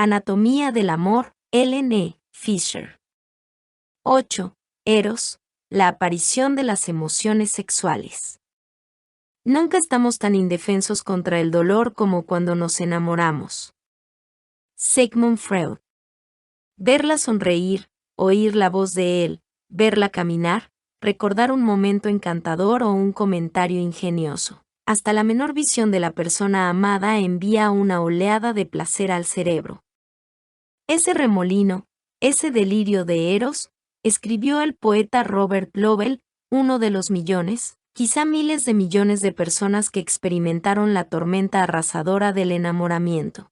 Anatomía del amor, Ellen E. Fisher. 8. Eros, la aparición de las emociones sexuales. Nunca estamos tan indefensos contra el dolor como cuando nos enamoramos. Sigmund Freud. Verla sonreír, oír la voz de él, verla caminar, recordar un momento encantador o un comentario ingenioso. Hasta la menor visión de la persona amada envía una oleada de placer al cerebro. Ese remolino, ese delirio de Eros, escribió el poeta Robert Lowell, uno de los millones, quizá miles de millones de personas que experimentaron la tormenta arrasadora del enamoramiento.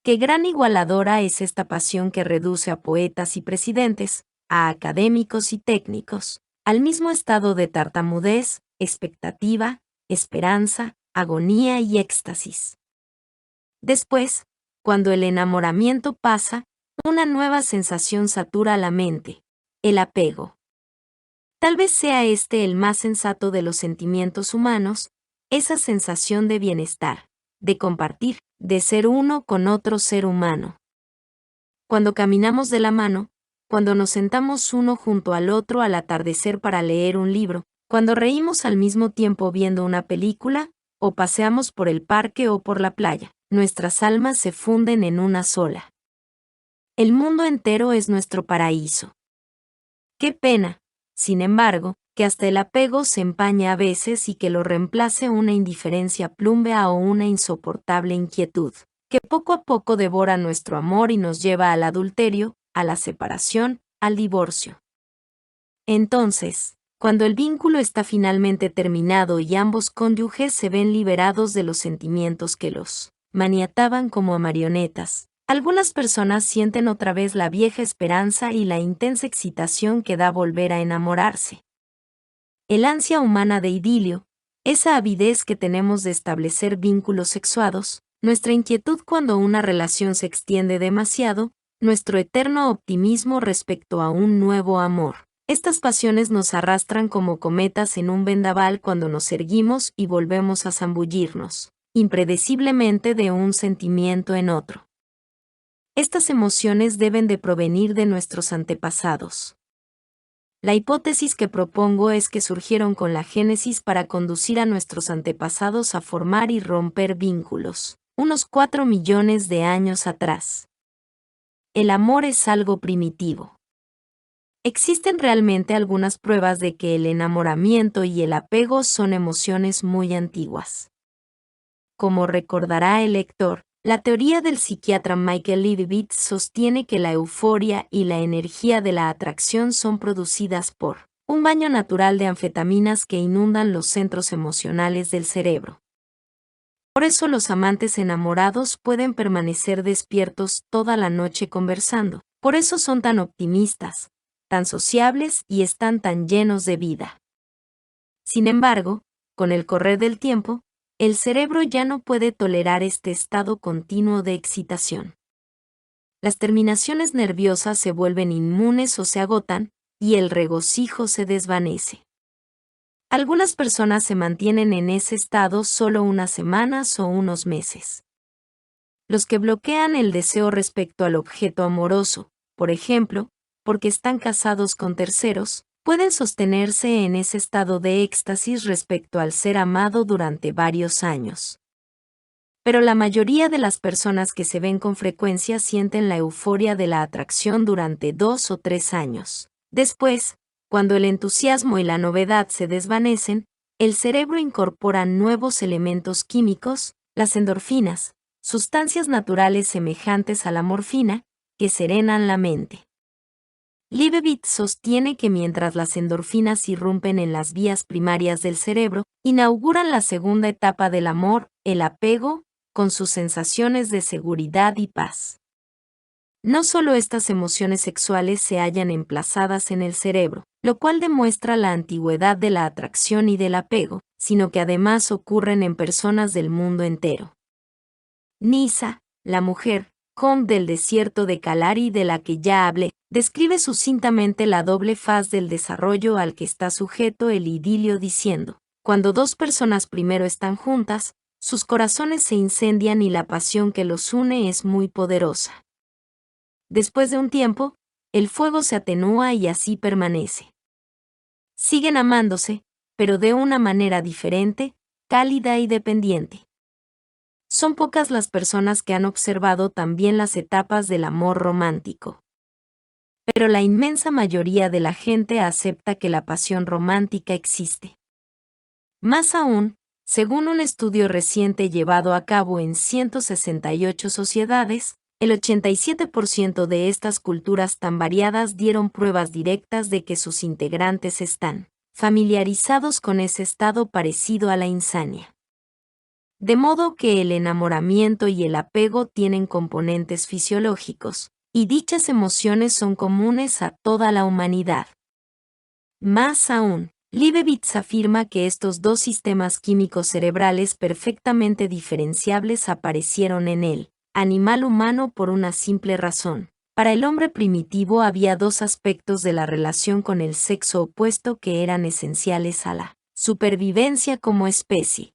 Qué gran igualadora es esta pasión que reduce a poetas y presidentes, a académicos y técnicos, al mismo estado de tartamudez, expectativa, esperanza, agonía y éxtasis. Después, cuando el enamoramiento pasa, una nueva sensación satura la mente: el apego. Tal vez sea este el más sensato de los sentimientos humanos, esa sensación de bienestar, de compartir, de ser uno con otro ser humano. Cuando caminamos de la mano, cuando nos sentamos uno junto al otro al atardecer para leer un libro, cuando reímos al mismo tiempo viendo una película, o paseamos por el parque o por la playa, nuestras almas se funden en una sola. El mundo entero es nuestro paraíso. Qué pena, sin embargo, que hasta el apego se empañe a veces y que lo reemplace una indiferencia plúmbea o una insoportable inquietud, que poco a poco devora nuestro amor y nos lleva al adulterio, a la separación, al divorcio. Entonces, cuando el vínculo está finalmente terminado y ambos cónyuges se ven liberados de los sentimientos que los maniataban como a marionetas, algunas personas sienten otra vez la vieja esperanza y la intensa excitación que da volver a enamorarse. El ansia humana de idilio, esa avidez que tenemos de establecer vínculos sexuados, nuestra inquietud cuando una relación se extiende demasiado, nuestro eterno optimismo respecto a un nuevo amor. Estas pasiones nos arrastran como cometas en un vendaval cuando nos erguimos y volvemos a zambullirnos, impredeciblemente de un sentimiento en otro. Estas emociones deben de provenir de nuestros antepasados. La hipótesis que propongo es que surgieron con la Génesis para conducir a nuestros antepasados a formar y romper vínculos, unos 4 millones de años atrás. El amor es algo primitivo. Existen realmente algunas pruebas de que el enamoramiento y el apego son emociones muy antiguas. Como recordará el lector, la teoría del psiquiatra Michael Leibovitz sostiene que la euforia y la energía de la atracción son producidas por un baño natural de anfetaminas que inundan los centros emocionales del cerebro. Por eso los amantes enamorados pueden permanecer despiertos toda la noche conversando. Por eso son tan optimistas, tan sociables y están tan llenos de vida. Sin embargo, con el correr del tiempo, el cerebro ya no puede tolerar este estado continuo de excitación. Las terminaciones nerviosas se vuelven inmunes o se agotan, y el regocijo se desvanece. Algunas personas se mantienen en ese estado solo unas semanas o unos meses. Los que bloquean el deseo respecto al objeto amoroso, por ejemplo, porque están casados con terceros, pueden sostenerse en ese estado de éxtasis respecto al ser amado durante varios años. Pero la mayoría de las personas que se ven con frecuencia sienten la euforia de la atracción durante 2 o 3 años. Después, cuando el entusiasmo y la novedad se desvanecen, el cerebro incorpora nuevos elementos químicos, las endorfinas, sustancias naturales semejantes a la morfina, que serenan la mente. Leibovitz sostiene que mientras las endorfinas irrumpen en las vías primarias del cerebro, inauguran la segunda etapa del amor, el apego, con sus sensaciones de seguridad y paz. No solo estas emociones sexuales se hallan emplazadas en el cerebro, lo cual demuestra la antigüedad de la atracción y del apego, sino que además ocurren en personas del mundo entero. Nisa, la mujer, Conde del desierto de Kalari de la que ya hablé, describe sucintamente la doble faz del desarrollo al que está sujeto el idilio diciendo: cuando dos personas primero están juntas, Sus corazones se incendian y la pasión que los une es muy poderosa. Después de un tiempo, el fuego se atenúa y así permanece. Siguen amándose, pero de una manera diferente, cálida y dependiente. Son pocas las personas que han observado también las etapas del amor romántico. Pero la inmensa mayoría de la gente acepta que la pasión romántica existe. Más aún, según un estudio reciente llevado a cabo en 168 sociedades, el 87% de estas culturas tan variadas dieron pruebas directas de que sus integrantes están familiarizados con ese estado parecido a la insania. De modo que el enamoramiento y el apego tienen componentes fisiológicos, y dichas emociones son comunes a toda la humanidad. Más aún, Leibovitz afirma que estos dos sistemas químicos cerebrales perfectamente diferenciables aparecieron en el animal humano por una simple razón. Para el hombre primitivo había dos aspectos de la relación con el sexo opuesto que eran esenciales a la supervivencia como especie.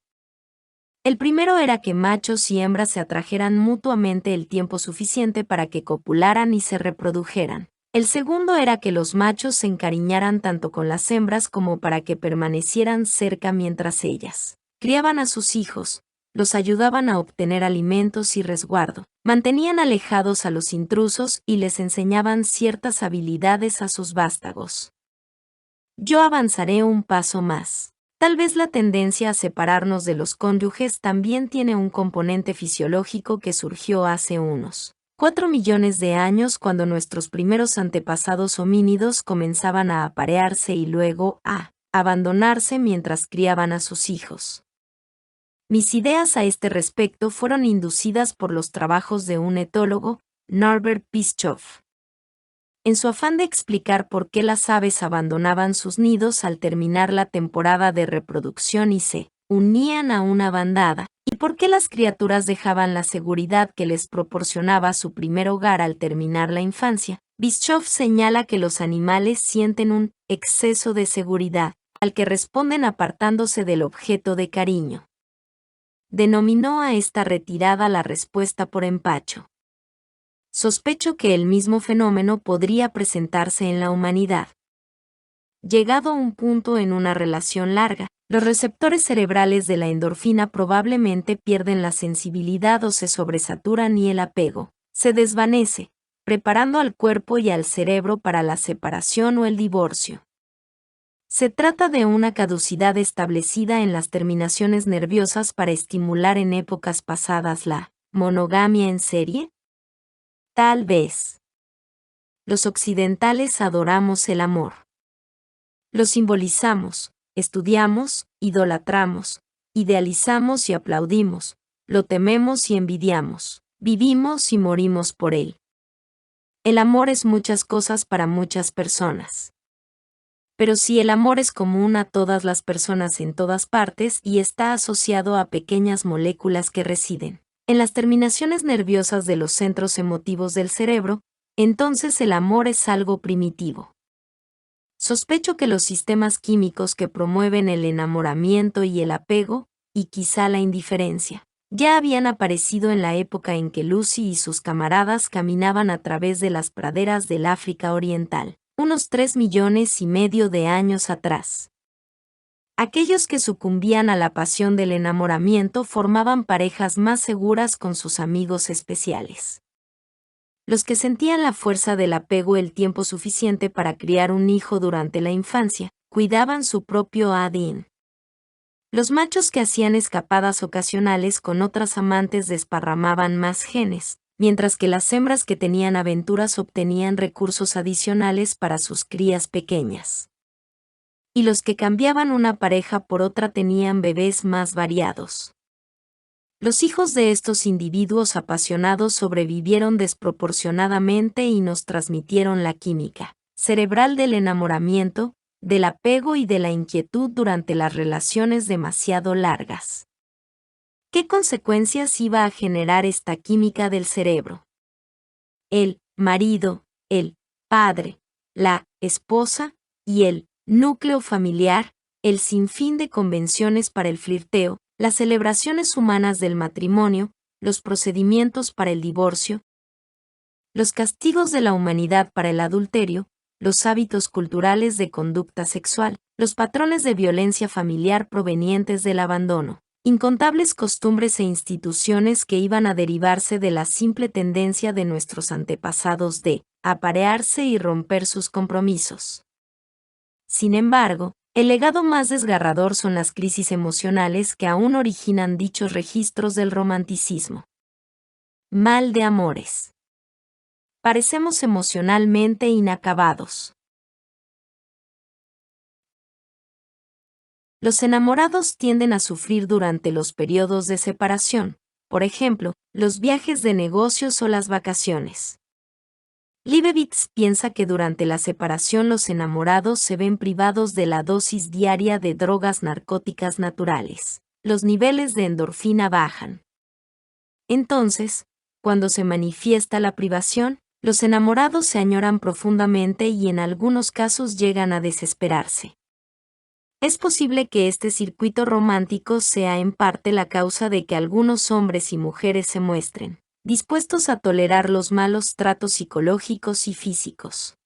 El primero era que machos y hembras se atrajeran mutuamente el tiempo suficiente para que copularan y se reprodujeran. El segundo era que los machos se encariñaran tanto con las hembras como para que permanecieran cerca mientras ellas criaban a sus hijos, los ayudaban a obtener alimentos y resguardo, mantenían alejados a los intrusos y les enseñaban ciertas habilidades a sus vástagos. Yo avanzaré un paso más. Tal vez la tendencia a separarnos de los cónyuges también tiene un componente fisiológico que surgió hace unos 4 millones de años cuando nuestros primeros antepasados homínidos comenzaban a aparearse y luego a abandonarse mientras criaban a sus hijos. Mis ideas a este respecto fueron inducidas por los trabajos de un etólogo, Norbert Bischoff. En su afán de explicar por qué las aves abandonaban sus nidos al terminar la temporada de reproducción y se unían a una bandada, y por qué las criaturas dejaban la seguridad que les proporcionaba su primer hogar al terminar la infancia, Bischoff señala que los animales sienten un exceso de seguridad, al que responden apartándose del objeto de cariño. Denominó a esta retirada la respuesta por empacho. Sospecho que el mismo fenómeno podría presentarse en la humanidad. Llegado a un punto en una relación larga, los receptores cerebrales de la endorfina probablemente pierden la sensibilidad o se sobresaturan y el apego se desvanece, preparando al cuerpo y al cerebro para la separación o el divorcio. Se trata de una caducidad establecida en las terminaciones nerviosas para estimular en épocas pasadas la monogamia en serie. Tal vez. Los occidentales adoramos el amor. Lo simbolizamos, estudiamos, idolatramos, idealizamos y aplaudimos, lo tememos y envidiamos, vivimos y morimos por él. El amor es muchas cosas para muchas personas. Pero si el amor es común a todas las personas en todas partes y está asociado a pequeñas moléculas que residen en las terminaciones nerviosas de los centros emotivos del cerebro, entonces el amor es algo primitivo. Sospecho que los sistemas químicos que promueven el enamoramiento y el apego, y quizá la indiferencia, ya habían aparecido en la época en que Lucy y sus camaradas caminaban a través de las praderas del África Oriental, unos 3,5 millones de años atrás. Aquellos que sucumbían a la pasión del enamoramiento formaban parejas más seguras con sus amigos especiales. Los que sentían la fuerza del apego el tiempo suficiente para criar un hijo durante la infancia, cuidaban su propio ADN. Los machos que hacían escapadas ocasionales con otras amantes desparramaban más genes, mientras que las hembras que tenían aventuras obtenían recursos adicionales para sus crías pequeñas. Y los que cambiaban una pareja por otra tenían bebés más variados. Los hijos de estos individuos apasionados sobrevivieron desproporcionadamente y nos transmitieron la química cerebral del enamoramiento, del apego y de la inquietud durante las relaciones demasiado largas. ¿Qué consecuencias iba a generar esta química del cerebro? El marido, el padre, la esposa y el núcleo familiar, el sinfín de convenciones para el flirteo, las celebraciones humanas del matrimonio, los procedimientos para el divorcio, los castigos de la humanidad para el adulterio, los hábitos culturales de conducta sexual, los patrones de violencia familiar provenientes del abandono, incontables costumbres e instituciones que iban a derivarse de la simple tendencia de nuestros antepasados de aparearse y romper sus compromisos. Sin embargo, el legado más desgarrador son las crisis emocionales que aún originan dichos registros del romanticismo. Mal de amores. Parecemos emocionalmente inacabados. Los enamorados tienden a sufrir durante los periodos de separación, por ejemplo, los viajes de negocios o las vacaciones. Leibovitz piensa que durante la separación los enamorados se ven privados de la dosis diaria de drogas narcóticas naturales. Los niveles de endorfina bajan. Entonces, cuando se manifiesta la privación, los enamorados se añoran profundamente y en algunos casos llegan a desesperarse. Es posible que este circuito romántico sea en parte la causa de que algunos hombres y mujeres se muestren dispuestos a tolerar los malos tratos psicológicos y físicos.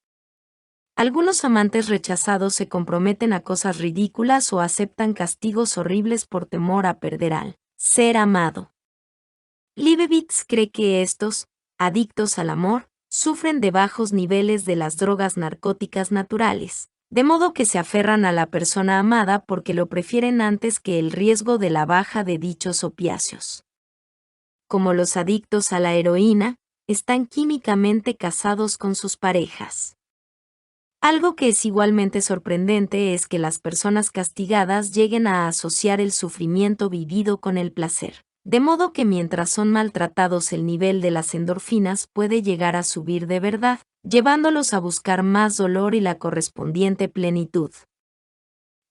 Algunos amantes rechazados se comprometen a cosas ridículas o aceptan castigos horribles por temor a perder al ser amado. Leibovitz cree que estos, adictos al amor, sufren de bajos niveles de las drogas narcóticas naturales, de modo que se aferran a la persona amada porque lo prefieren antes que el riesgo de la baja de dichos opiáceos. Como los adictos a la heroína, están químicamente casados con sus parejas. Algo que es igualmente sorprendente es que las personas castigadas lleguen a asociar el sufrimiento vivido con el placer, de modo que mientras son maltratados el nivel de las endorfinas puede llegar a subir de verdad, llevándolos a buscar más dolor y la correspondiente plenitud.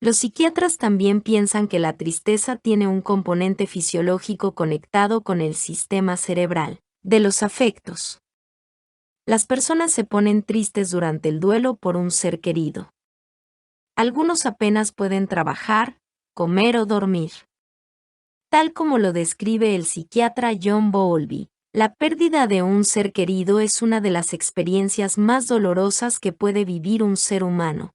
Los psiquiatras también piensan que la tristeza tiene un componente fisiológico conectado con el sistema cerebral de los afectos. Las personas se ponen tristes durante el duelo por un ser querido. Algunos apenas pueden trabajar, comer o dormir. Tal como lo describe el psiquiatra John Bowlby, la pérdida de un ser querido es una de las experiencias más dolorosas que puede vivir un ser humano.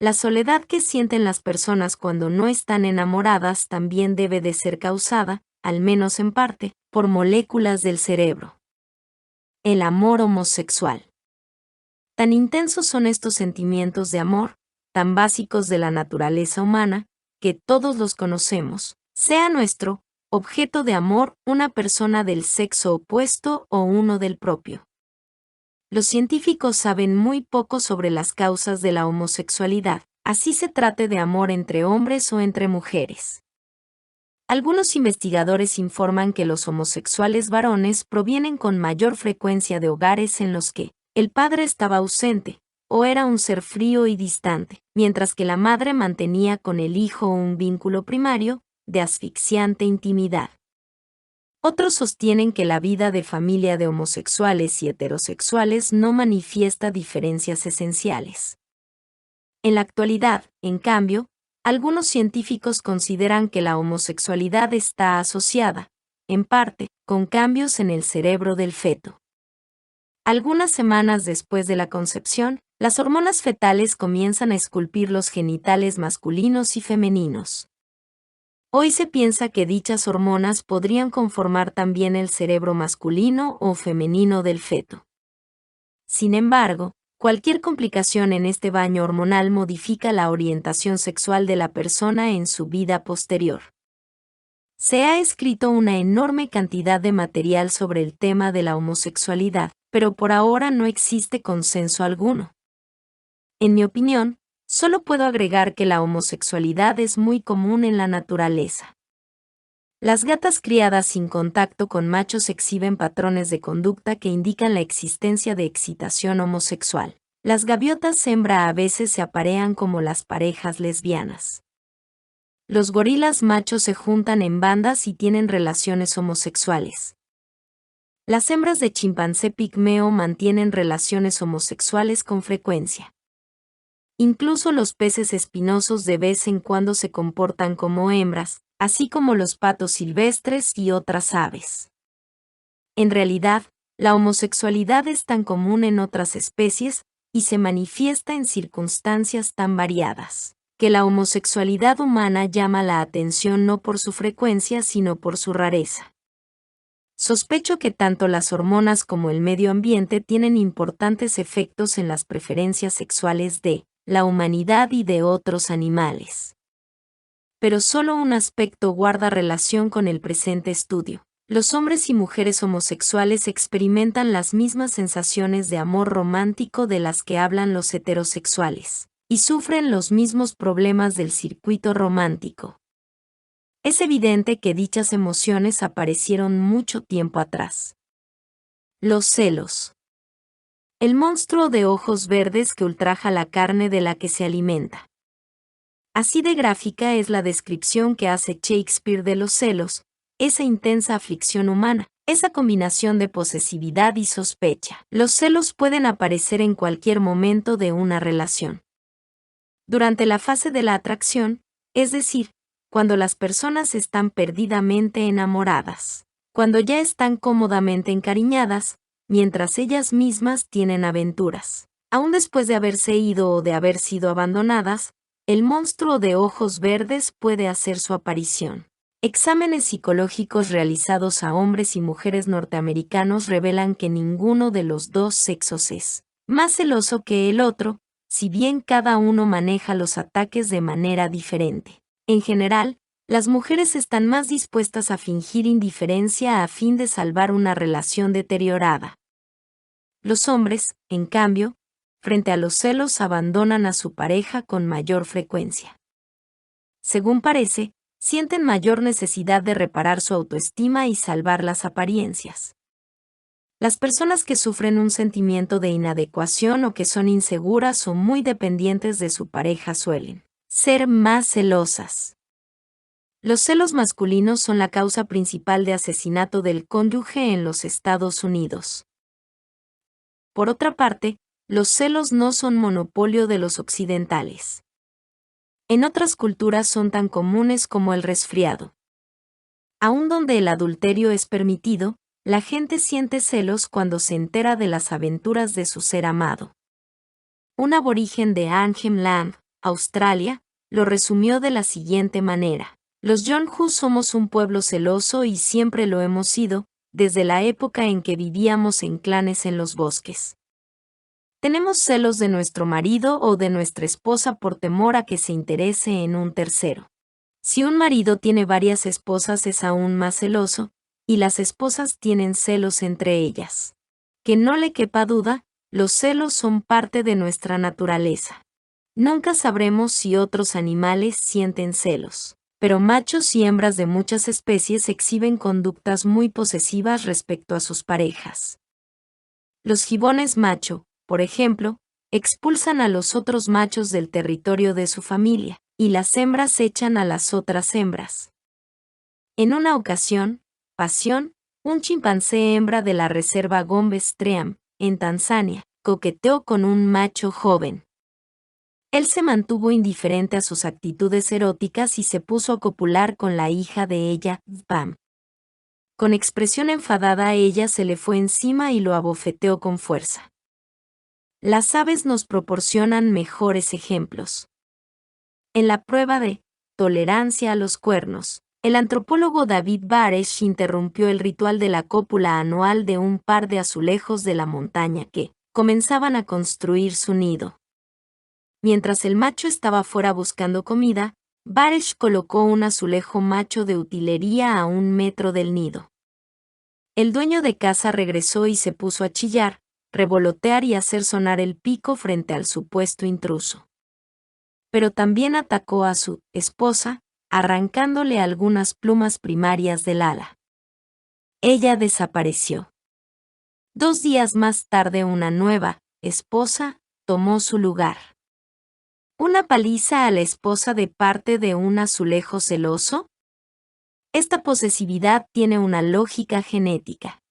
La soledad que sienten las personas cuando no están enamoradas también debe de ser causada, al menos en parte, por moléculas del cerebro. El amor homosexual. Tan intensos son estos sentimientos de amor, tan básicos de la naturaleza humana, que todos los conocemos, sea nuestro objeto de amor una persona del sexo opuesto o uno del propio. Los científicos saben muy poco sobre las causas de la homosexualidad, así se trate de amor entre hombres o entre mujeres. Algunos investigadores informan que los homosexuales varones provienen con mayor frecuencia de hogares en los que el padre estaba ausente, o era un ser frío y distante, mientras que la madre mantenía con el hijo un vínculo primario, de asfixiante intimidad. Otros sostienen que la vida de familia de homosexuales y heterosexuales no manifiesta diferencias esenciales. En la actualidad, en cambio, algunos científicos consideran que la homosexualidad está asociada, en parte, con cambios en el cerebro del feto. Algunas semanas después de la concepción, las hormonas fetales comienzan a esculpir los genitales masculinos y femeninos. Hoy se piensa que dichas hormonas podrían conformar también el cerebro masculino o femenino del feto. Sin embargo, cualquier complicación en este baño hormonal modifica la orientación sexual de la persona en su vida posterior. Se ha escrito una enorme cantidad de material sobre el tema de la homosexualidad, pero por ahora no existe consenso alguno. En mi opinión, solo puedo agregar que la homosexualidad es muy común en la naturaleza. Las gatas criadas sin contacto con machos exhiben patrones de conducta que indican la existencia de excitación homosexual. Las gaviotas hembra a veces se aparean como las parejas lesbianas. Los gorilas machos se juntan en bandas y tienen relaciones homosexuales. Las hembras de chimpancé pigmeo mantienen relaciones homosexuales con frecuencia. Incluso los peces espinosos de vez en cuando se comportan como hembras, así como los patos silvestres y otras aves. En realidad, la homosexualidad es tan común en otras especies y se manifiesta en circunstancias tan variadas, que la homosexualidad humana llama la atención no por su frecuencia sino por su rareza. Sospecho que tanto las hormonas como el medio ambiente tienen importantes efectos en las preferencias sexuales de la humanidad y de otros animales. Pero solo un aspecto guarda relación con el presente estudio. Los hombres y mujeres homosexuales experimentan las mismas sensaciones de amor romántico de las que hablan los heterosexuales, y sufren los mismos problemas del circuito romántico. Es evidente que dichas emociones aparecieron mucho tiempo atrás. Los celos. El monstruo de ojos verdes que ultraja la carne de la que se alimenta. Así de gráfica es la descripción que hace Shakespeare de los celos, esa intensa aflicción humana, esa combinación de posesividad y sospecha. Los celos pueden aparecer en cualquier momento de una relación. Durante la fase de la atracción, es decir, cuando las personas están perdidamente enamoradas, cuando ya están cómodamente encariñadas, mientras ellas mismas tienen aventuras. Aún después de haberse ido o de haber sido abandonadas, el monstruo de ojos verdes puede hacer su aparición. Exámenes psicológicos realizados a hombres y mujeres norteamericanos revelan que ninguno de los dos sexos es más celoso que el otro, si bien cada uno maneja los ataques de manera diferente. En general, las mujeres están más dispuestas a fingir indiferencia a fin de salvar una relación deteriorada. Los hombres, en cambio, frente a los celos abandonan a su pareja con mayor frecuencia. Según parece, sienten mayor necesidad de reparar su autoestima y salvar las apariencias. Las personas que sufren un sentimiento de inadecuación o que son inseguras o muy dependientes de su pareja suelen ser más celosas. Los celos masculinos son la causa principal de asesinato del cónyuge en los Estados Unidos. Por otra parte, los celos no son monopolio de los occidentales. En otras culturas son tan comunes como el resfriado. Aun donde el adulterio es permitido, la gente siente celos cuando se entera de las aventuras de su ser amado. Un aborigen de Arnhem Land, Australia, lo resumió de la siguiente manera: los Yolngu somos un pueblo celoso y siempre lo hemos sido, desde la época en que vivíamos en clanes en los bosques. Tenemos celos de nuestro marido o de nuestra esposa por temor a que se interese en un tercero. Si un marido tiene varias esposas es aún más celoso, y las esposas tienen celos entre ellas. Que no le quepa duda, los celos son parte de nuestra naturaleza. Nunca sabremos si otros animales sienten celos, pero machos y hembras de muchas especies exhiben conductas muy posesivas respecto a sus parejas. Los gibones macho, por ejemplo, expulsan a los otros machos del territorio de su familia, y las hembras echan a las otras hembras. En una ocasión, Pasión, un chimpancé hembra de la reserva Gombe-Stream, en Tanzania, coqueteó con un macho joven. Él se mantuvo indiferente a sus actitudes eróticas y se puso a copular con la hija de ella, Pam. Con expresión enfadada ella se le fue encima y lo abofeteó con fuerza. Las aves nos proporcionan mejores ejemplos. En la prueba de tolerancia a los cuernos, el antropólogo David Baresh interrumpió el ritual de la cópula anual de un par de azulejos de la montaña que comenzaban a construir su nido. Mientras el macho estaba fuera buscando comida, Baresh colocó un azulejo macho de utilería a 1 metro del nido. El dueño de casa regresó y se puso a chillar, revolotear y hacer sonar el pico frente al supuesto intruso. Pero también atacó a su esposa, arrancándole algunas plumas primarias del ala. Ella desapareció. 2 días más tarde una nueva esposa tomó su lugar. ¿Una paliza a la esposa de parte de un azulejo celoso? Esta posesividad tiene una lógica genética.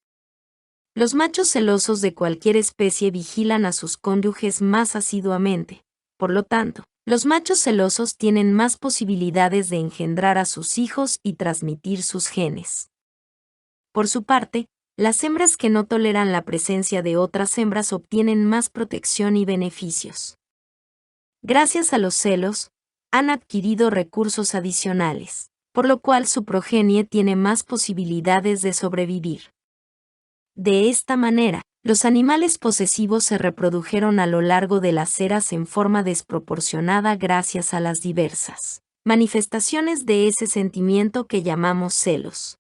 Los machos celosos de cualquier especie vigilan a sus cónyuges más asiduamente, por lo tanto, Los machos celosos tienen más posibilidades de engendrar a sus hijos y transmitir sus genes. Por su parte, las hembras que no toleran la presencia de otras hembras obtienen más protección y beneficios. Gracias a los celos, han adquirido recursos adicionales, por lo cual su progenie tiene más posibilidades de sobrevivir. De esta manera, los animales posesivos se reprodujeron a lo largo de las eras en forma desproporcionada gracias a las diversas manifestaciones de ese sentimiento que llamamos celos.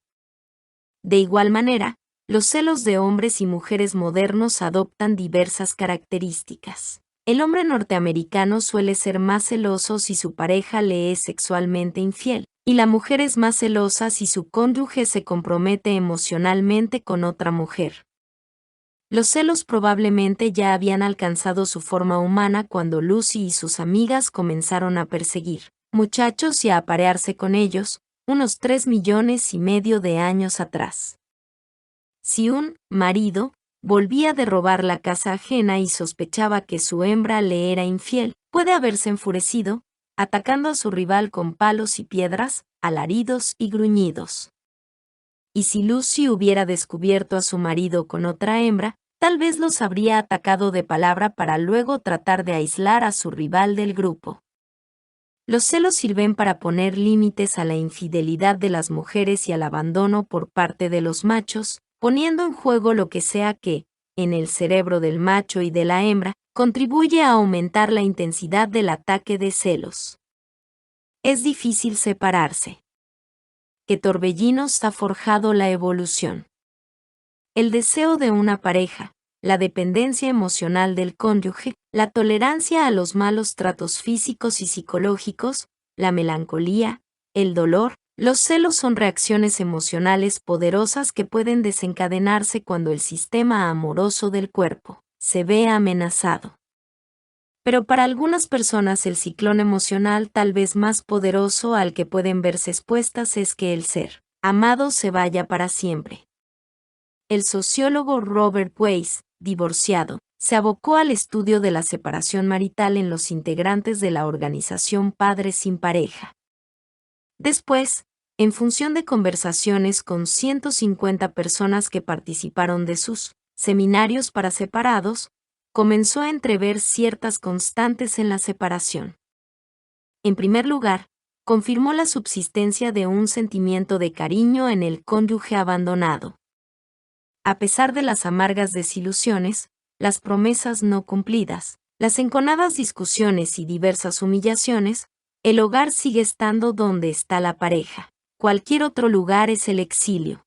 De igual manera, los celos de hombres y mujeres modernos adoptan diversas características. El hombre norteamericano suele ser más celoso si su pareja le es sexualmente infiel, y la mujer es más celosa si su cónyuge se compromete emocionalmente con otra mujer. Los celos probablemente ya habían alcanzado su forma humana cuando Lucy y sus amigas comenzaron a perseguir muchachos y a aparearse con ellos, unos 3,5 millones de años atrás. Si un marido volvía de robar la casa ajena y sospechaba que su hembra le era infiel, puede haberse enfurecido, atacando a su rival con palos y piedras, alaridos y gruñidos. Y si Lucy hubiera descubierto a su marido con otra hembra, tal vez los habría atacado de palabra para luego tratar de aislar a su rival del grupo. Los celos sirven para poner límites a la infidelidad de las mujeres y al abandono por parte de los machos, poniendo en juego lo que sea que, en el cerebro del macho y de la hembra, contribuye a aumentar la intensidad del ataque de celos. Es difícil separarse. ¿Qué torbellinos ha forjado la evolución? El deseo de una pareja, la dependencia emocional del cónyuge, la tolerancia a los malos tratos físicos y psicológicos, la melancolía, el dolor. Los celos son reacciones emocionales poderosas que pueden desencadenarse cuando el sistema amoroso del cuerpo se ve amenazado. Pero para algunas personas el ciclón emocional tal vez más poderoso al que pueden verse expuestas es que el ser amado se vaya para siempre. El sociólogo Robert Weiss, divorciado, se abocó al estudio de la separación marital en los integrantes de la organización Padres sin Pareja. Después, en función de conversaciones con 150 personas que participaron de sus seminarios para separados, comenzó a entrever ciertas constantes en la separación. En primer lugar, confirmó la subsistencia de un sentimiento de cariño en el cónyuge abandonado. A pesar de las amargas desilusiones, las promesas no cumplidas, las enconadas discusiones y diversas humillaciones, el hogar sigue estando donde está la pareja. Cualquier otro lugar es el exilio.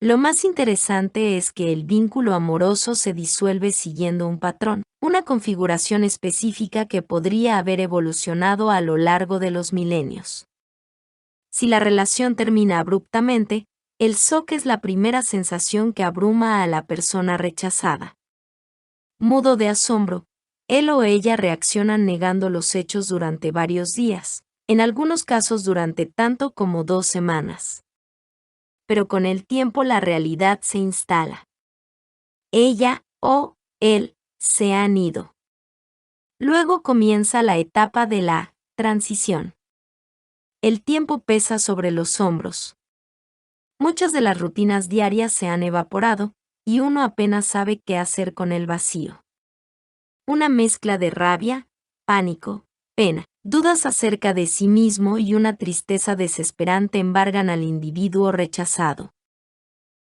Lo más interesante es que el vínculo amoroso se disuelve siguiendo un patrón, una configuración específica que podría haber evolucionado a lo largo de los milenios. Si la relación termina abruptamente, el shock es la primera sensación que abruma a la persona rechazada. Mudo de asombro, él o ella reaccionan negando los hechos durante varios días, en algunos casos durante tanto como 2 semanas. Pero con el tiempo la realidad se instala. Ella o él se han ido. Luego comienza la etapa de la transición. El tiempo pesa sobre los hombros. Muchas de las rutinas diarias se han evaporado, y uno apenas sabe qué hacer con el vacío. Una mezcla de rabia, pánico, pena, dudas acerca de sí mismo y una tristeza desesperante embargan al individuo rechazado.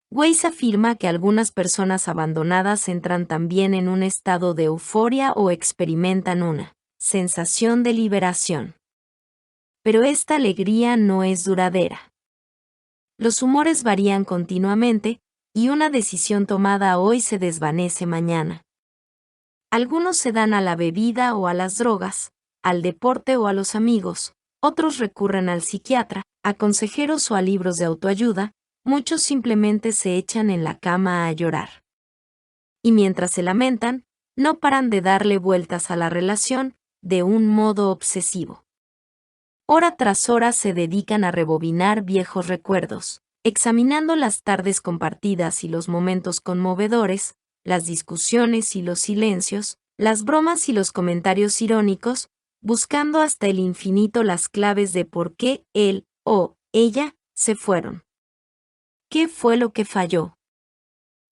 Weiss afirma que algunas personas abandonadas entran también en un estado de euforia o experimentan una sensación de liberación. Pero esta alegría no es duradera. Los humores varían continuamente, y una decisión tomada hoy se desvanece mañana. Algunos se dan a la bebida o a las drogas, al deporte o a los amigos, otros recurren al psiquiatra, a consejeros o a libros de autoayuda, muchos simplemente se echan en la cama a llorar. Y mientras se lamentan, no paran de darle vueltas a la relación, de un modo obsesivo. Hora tras hora se dedican a rebobinar viejos recuerdos, examinando las tardes compartidas y los momentos conmovedores, las discusiones y los silencios, las bromas y los comentarios irónicos, buscando hasta el infinito las claves de por qué él o ella se fueron. ¿Qué fue lo que falló?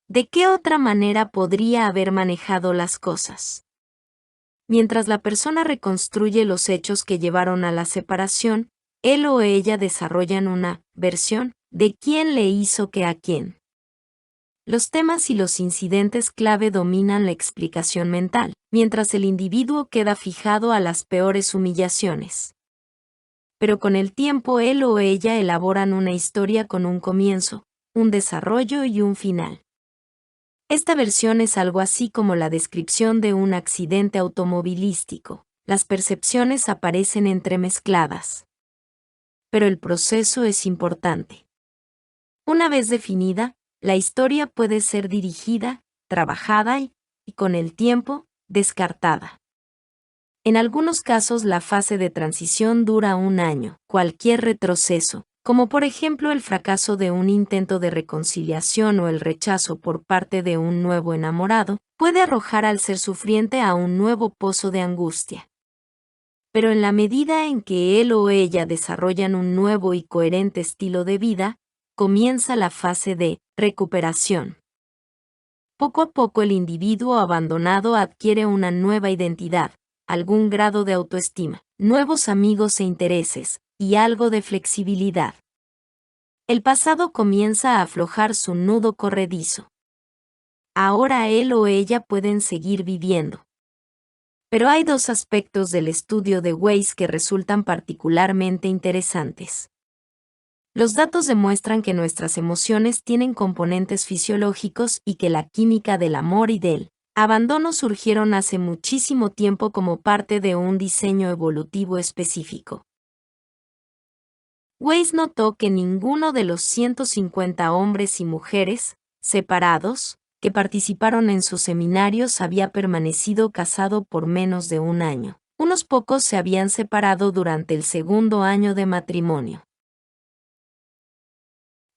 ¿De qué otra manera podría haber manejado las cosas? Mientras la persona reconstruye los hechos que llevaron a la separación, él o ella desarrollan una versión de quién le hizo qué a quién. Los temas y los incidentes clave dominan la explicación mental, mientras el individuo queda fijado a las peores humillaciones. Pero con el tiempo él o ella elaboran una historia con un comienzo, un desarrollo y un final. Esta versión es algo así como la descripción de un accidente automovilístico. Las percepciones aparecen entremezcladas. Pero el proceso es importante. Una vez definida, la historia puede ser dirigida, trabajada y, con el tiempo, descartada. En algunos casos la fase de transición dura un año. Cualquier retroceso, como por ejemplo el fracaso de un intento de reconciliación o el rechazo por parte de un nuevo enamorado, puede arrojar al ser sufriente a un nuevo pozo de angustia. Pero en la medida en que él o ella desarrollan un nuevo y coherente estilo de vida, comienza la fase de recuperación. Poco a poco el individuo abandonado adquiere una nueva identidad, algún grado de autoestima, nuevos amigos e intereses, y algo de flexibilidad. El pasado comienza a aflojar su nudo corredizo. Ahora él o ella pueden seguir viviendo. Pero hay dos aspectos del estudio de Weiss que resultan particularmente interesantes. Los datos demuestran que nuestras emociones tienen componentes fisiológicos y que la química del amor y del abandono surgieron hace muchísimo tiempo como parte de un diseño evolutivo específico. Weiss notó que ninguno de los 150 hombres y mujeres, separados, que participaron en sus seminarios había permanecido casado por menos de un año. Unos pocos se habían separado durante el segundo año de matrimonio.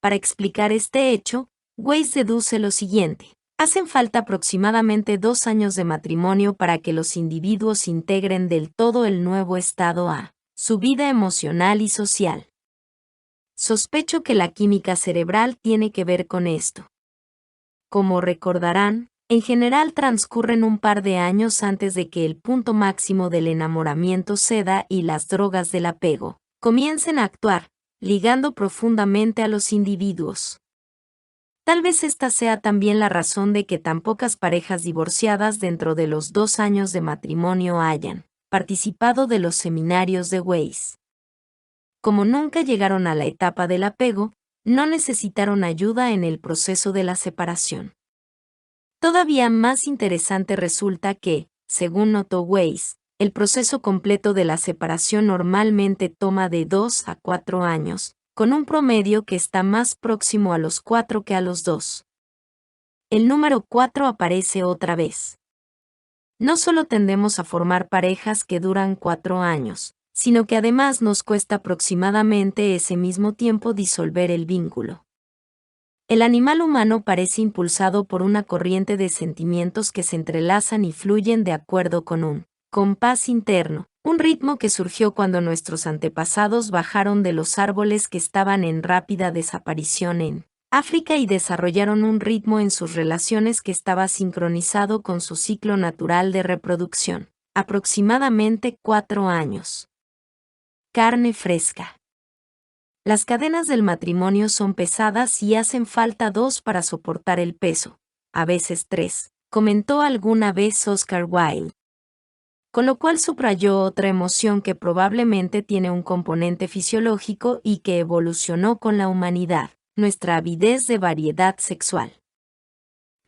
Para explicar este hecho, Weiss deduce lo siguiente. Hacen falta aproximadamente 2 años de matrimonio para que los individuos integren del todo el nuevo estado a su vida emocional y social. Sospecho que la química cerebral tiene que ver con esto. Como recordarán, en general transcurren un par de años antes de que el punto máximo del enamoramiento ceda y las drogas del apego comiencen a actuar, ligando profundamente a los individuos. Tal vez esta sea también la razón de que tan pocas parejas divorciadas dentro de los 2 años de matrimonio hayan participado de los seminarios de Weiss. Como nunca llegaron a la etapa del apego, no necesitaron ayuda en el proceso de la separación. Todavía más interesante resulta que, según notó Weiss, el proceso completo de la separación normalmente toma de 2 a 4 años, con un promedio que está más próximo a los 4 que a los 2. El número 4 aparece otra vez. No solo tendemos a formar parejas que duran 4 años, sino que además nos cuesta aproximadamente ese mismo tiempo disolver el vínculo. El animal humano parece impulsado por una corriente de sentimientos que se entrelazan y fluyen de acuerdo con un compás interno, un ritmo que surgió cuando nuestros antepasados bajaron de los árboles que estaban en rápida desaparición en África y desarrollaron un ritmo en sus relaciones que estaba sincronizado con su ciclo natural de reproducción, aproximadamente 4 años. Carne fresca. Las cadenas del matrimonio son pesadas y hacen falta 2 para soportar el peso, a veces 3, comentó alguna vez Oscar Wilde. Con lo cual subrayó otra emoción que probablemente tiene un componente fisiológico y que evolucionó con la humanidad, nuestra avidez de variedad sexual.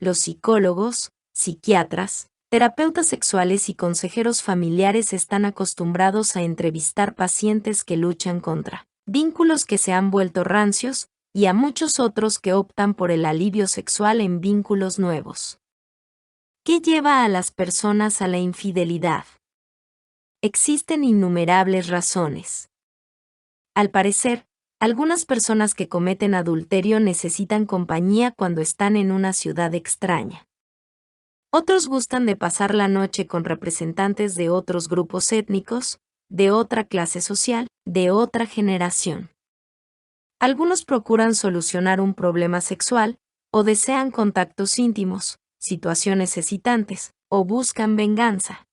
Los psicólogos, psiquiatras, terapeutas sexuales y consejeros familiares están acostumbrados a entrevistar pacientes que luchan contra vínculos que se han vuelto rancios, y a muchos otros que optan por el alivio sexual en vínculos nuevos. ¿Qué lleva a las personas a la infidelidad? Existen innumerables razones. Al parecer, algunas personas que cometen adulterio necesitan compañía cuando están en una ciudad extraña. Otros gustan de pasar la noche con representantes de otros grupos étnicos, de otra clase social, de otra generación. Algunos procuran solucionar un problema sexual, o desean contactos íntimos, situaciones excitantes, o buscan venganza.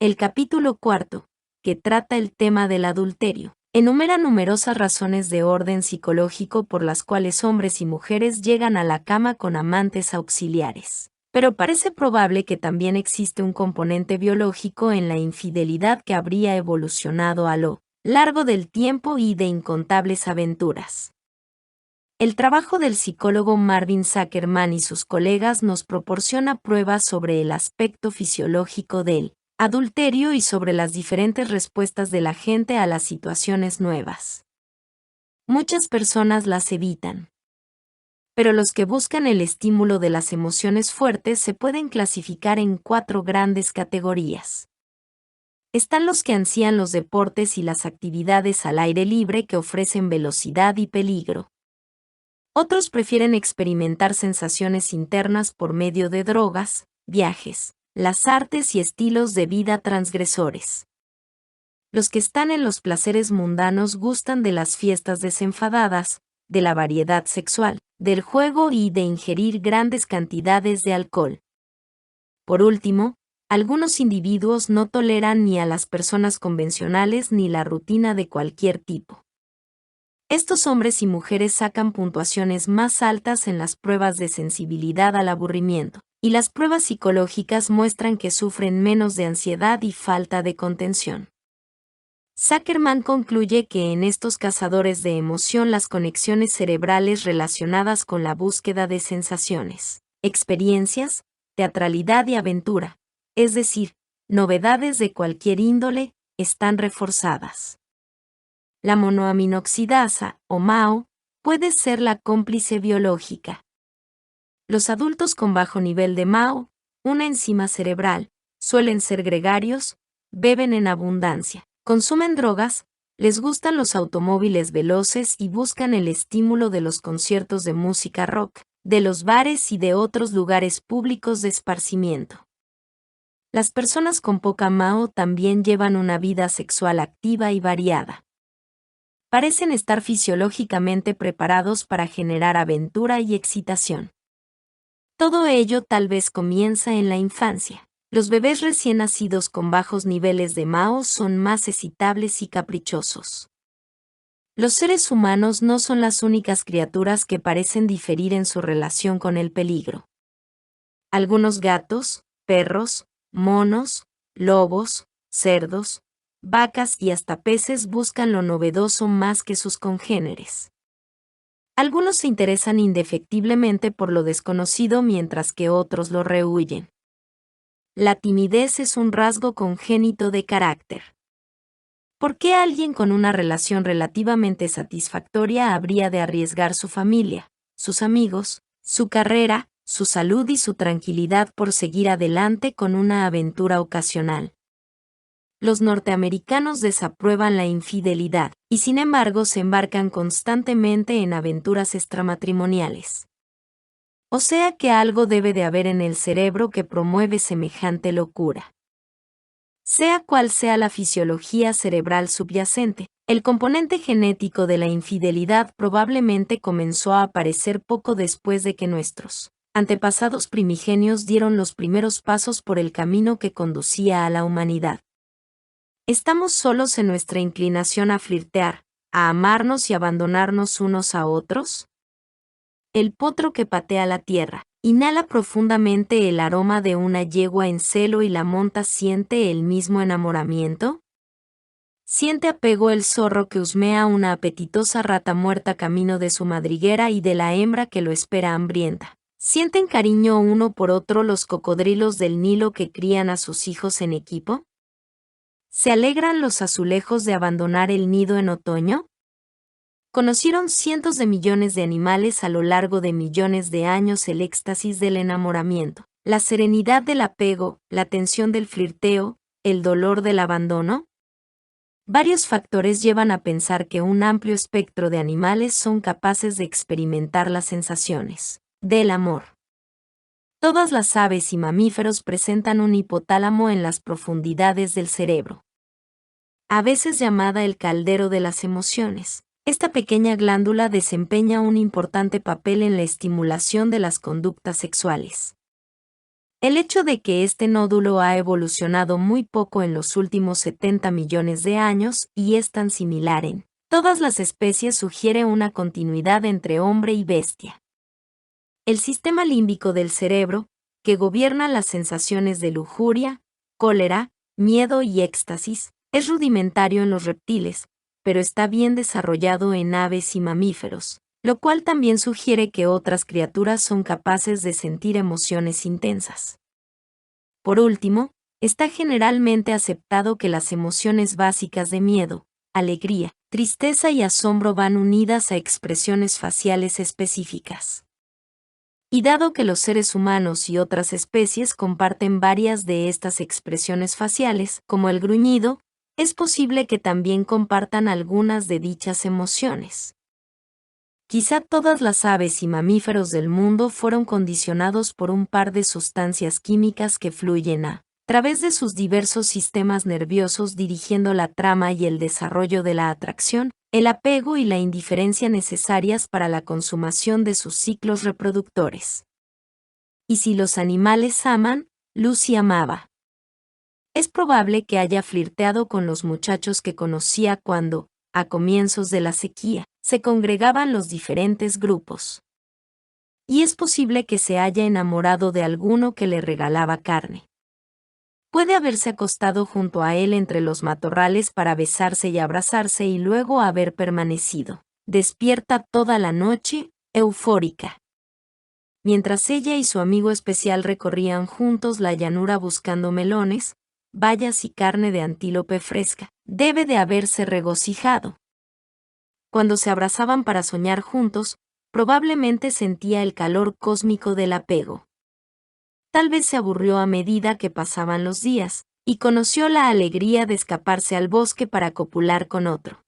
El capítulo 4, que trata el tema del adulterio, enumera numerosas razones de orden psicológico por las cuales hombres y mujeres llegan a la cama con amantes auxiliares. Pero parece probable que también existe un componente biológico en la infidelidad que habría evolucionado a lo largo del tiempo y de incontables aventuras. El trabajo del psicólogo Marvin Zuckerman y sus colegas nos proporciona pruebas sobre el aspecto fisiológico del adulterio y sobre las diferentes respuestas de la gente a las situaciones nuevas. Muchas personas las evitan. Pero los que buscan el estímulo de las emociones fuertes se pueden clasificar en 4 grandes categorías. Están los que ansían los deportes y las actividades al aire libre que ofrecen velocidad y peligro. Otros prefieren experimentar sensaciones internas por medio de drogas, viajes, las artes y estilos de vida transgresores. Los que están en los placeres mundanos gustan de las fiestas desenfadadas, de la variedad sexual, del juego y de ingerir grandes cantidades de alcohol. Por último, algunos individuos no toleran ni a las personas convencionales ni la rutina de cualquier tipo. Estos hombres y mujeres sacan puntuaciones más altas en las pruebas de sensibilidad al aburrimiento, y las pruebas psicológicas muestran que sufren menos de ansiedad y falta de contención. Zuckerman concluye que en estos cazadores de emoción las conexiones cerebrales relacionadas con la búsqueda de sensaciones, experiencias, teatralidad y aventura, es decir, novedades de cualquier índole, están reforzadas. La monoaminoxidasa, o MAO, puede ser la cómplice biológica. Los adultos con bajo nivel de MAO, una enzima cerebral, suelen ser gregarios, beben en abundancia, consumen drogas, les gustan los automóviles veloces y buscan el estímulo de los conciertos de música rock, de los bares y de otros lugares públicos de esparcimiento. Las personas con poca MAO también llevan una vida sexual activa y variada. Parecen estar fisiológicamente preparados para generar aventura y excitación. Todo ello tal vez comienza en la infancia. Los bebés recién nacidos con bajos niveles de MAO son más excitables y caprichosos. Los seres humanos no son las únicas criaturas que parecen diferir en su relación con el peligro. Algunos gatos, perros, monos, lobos, cerdos, vacas y hasta peces buscan lo novedoso más que sus congéneres. Algunos se interesan indefectiblemente por lo desconocido mientras que otros lo rehúyen. La timidez es un rasgo congénito de carácter. ¿Por qué alguien con una relación relativamente satisfactoria habría de arriesgar su familia, sus amigos, su carrera, su salud y su tranquilidad por seguir adelante con una aventura ocasional? Los norteamericanos desaprueban la infidelidad, y sin embargo se embarcan constantemente en aventuras extramatrimoniales. O sea que algo debe de haber en el cerebro que promueve semejante locura. Sea cual sea la fisiología cerebral subyacente, el componente genético de la infidelidad probablemente comenzó a aparecer poco después de que nuestros antepasados primigenios dieron los primeros pasos por el camino que conducía a la humanidad. Estamos solos en nuestra inclinación a flirtear, a amarnos y abandonarnos unos a otros. El potro que patea la tierra, inhala profundamente el aroma de una yegua en celo y la monta siente el mismo enamoramiento. Siente apego el zorro que husmea una apetitosa rata muerta camino de su madriguera y de la hembra que lo espera hambrienta. ¿Sienten cariño uno por otro los cocodrilos del Nilo que crían a sus hijos en equipo? ¿Se alegran los azulejos de abandonar el nido en otoño? Conocieron cientos de millones de animales a lo largo de millones de años el éxtasis del enamoramiento, la serenidad del apego, la tensión del flirteo, el dolor del abandono. Varios factores llevan a pensar que un amplio espectro de animales son capaces de experimentar las sensaciones del amor. Todas las aves y mamíferos presentan un hipotálamo en las profundidades del cerebro, a veces llamada el caldero de las emociones. Esta pequeña glándula desempeña un importante papel en la estimulación de las conductas sexuales. El hecho de que este nódulo ha evolucionado muy poco en los últimos 70 millones de años y es tan similar en todas las especies sugiere una continuidad entre hombre y bestia. El sistema límbico del cerebro, que gobierna las sensaciones de lujuria, cólera, miedo y éxtasis, es rudimentario en los reptiles, pero está bien desarrollado en aves y mamíferos, lo cual también sugiere que otras criaturas son capaces de sentir emociones intensas. Por último, está generalmente aceptado que las emociones básicas de miedo, alegría, tristeza y asombro van unidas a expresiones faciales específicas. Y dado que los seres humanos y otras especies comparten varias de estas expresiones faciales, como el gruñido, es posible que también compartan algunas de dichas emociones. Quizá todas las aves y mamíferos del mundo fueron condicionados por un par de sustancias químicas que fluyen a través de sus diversos sistemas nerviosos dirigiendo la trama y el desarrollo de la atracción, el apego y la indiferencia necesarias para la consumación de sus ciclos reproductores. Y si los animales aman, Lucy amaba. Es probable que haya flirteado con los muchachos que conocía cuando, a comienzos de la sequía, se congregaban los diferentes grupos. Y es posible que se haya enamorado de alguno que le regalaba carne. Puede haberse acostado junto a él entre los matorrales para besarse y abrazarse y luego haber permanecido despierta toda la noche, eufórica. Mientras ella y su amigo especial recorrían juntos la llanura buscando melones, bayas y carne de antílope fresca, debe de haberse regocijado. Cuando se abrazaban para soñar juntos, probablemente sentía el calor cósmico del apego. Tal vez se aburrió a medida que pasaban los días, y conoció la alegría de escaparse al bosque para copular con otro.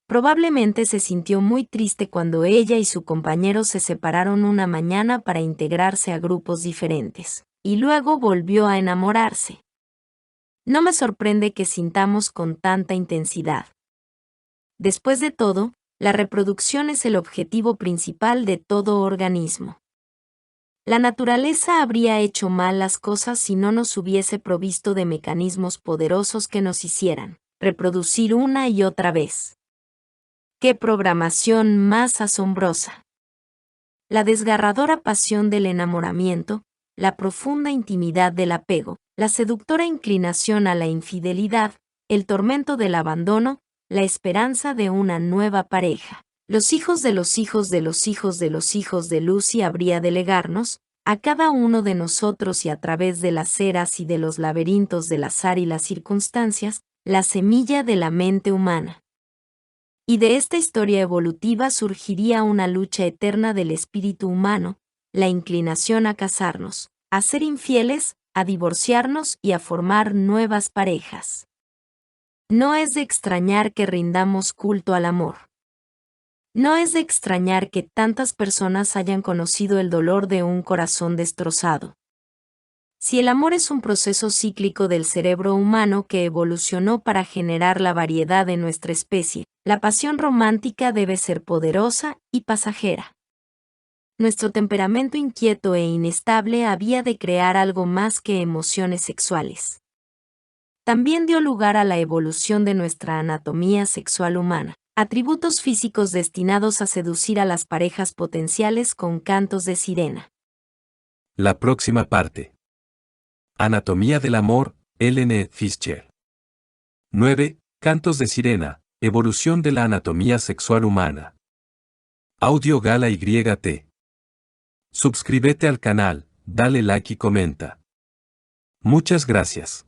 Probablemente se sintió muy triste cuando ella y su compañero se separaron una mañana para integrarse a grupos diferentes, y luego volvió a enamorarse. No me sorprende que sintamos con tanta intensidad. Después de todo, la reproducción es el objetivo principal de todo organismo. La naturaleza habría hecho mal las cosas si no nos hubiese provisto de mecanismos poderosos que nos hicieran reproducir una y otra vez. ¡Qué programación más asombrosa! La desgarradora pasión del enamoramiento, la profunda intimidad del apego, la seductora inclinación a la infidelidad, el tormento del abandono, la esperanza de una nueva pareja. Los hijos de los hijos de los hijos de los hijos de Lucy habría de legarnos, a cada uno de nosotros y a través de las eras y de los laberintos del azar y las circunstancias, la semilla de la mente humana. Y de esta historia evolutiva surgiría una lucha eterna del espíritu humano, la inclinación a casarnos, a ser infieles, a divorciarnos y a formar nuevas parejas. No es de extrañar que rindamos culto al amor. No es de extrañar que tantas personas hayan conocido el dolor de un corazón destrozado. Si el amor es un proceso cíclico del cerebro humano que evolucionó para generar la variedad de nuestra especie, la pasión romántica debe ser poderosa y pasajera. Nuestro temperamento inquieto e inestable había de crear algo más que emociones sexuales. También dio lugar a la evolución de nuestra anatomía sexual humana, atributos físicos destinados a seducir a las parejas potenciales con cantos de sirena. La próxima parte. Anatomía del amor, Ellen Fischer. 9. Cantos de sirena, evolución de la anatomía sexual humana. Audio Gala YT. Suscríbete al canal, dale like y comenta. Muchas gracias.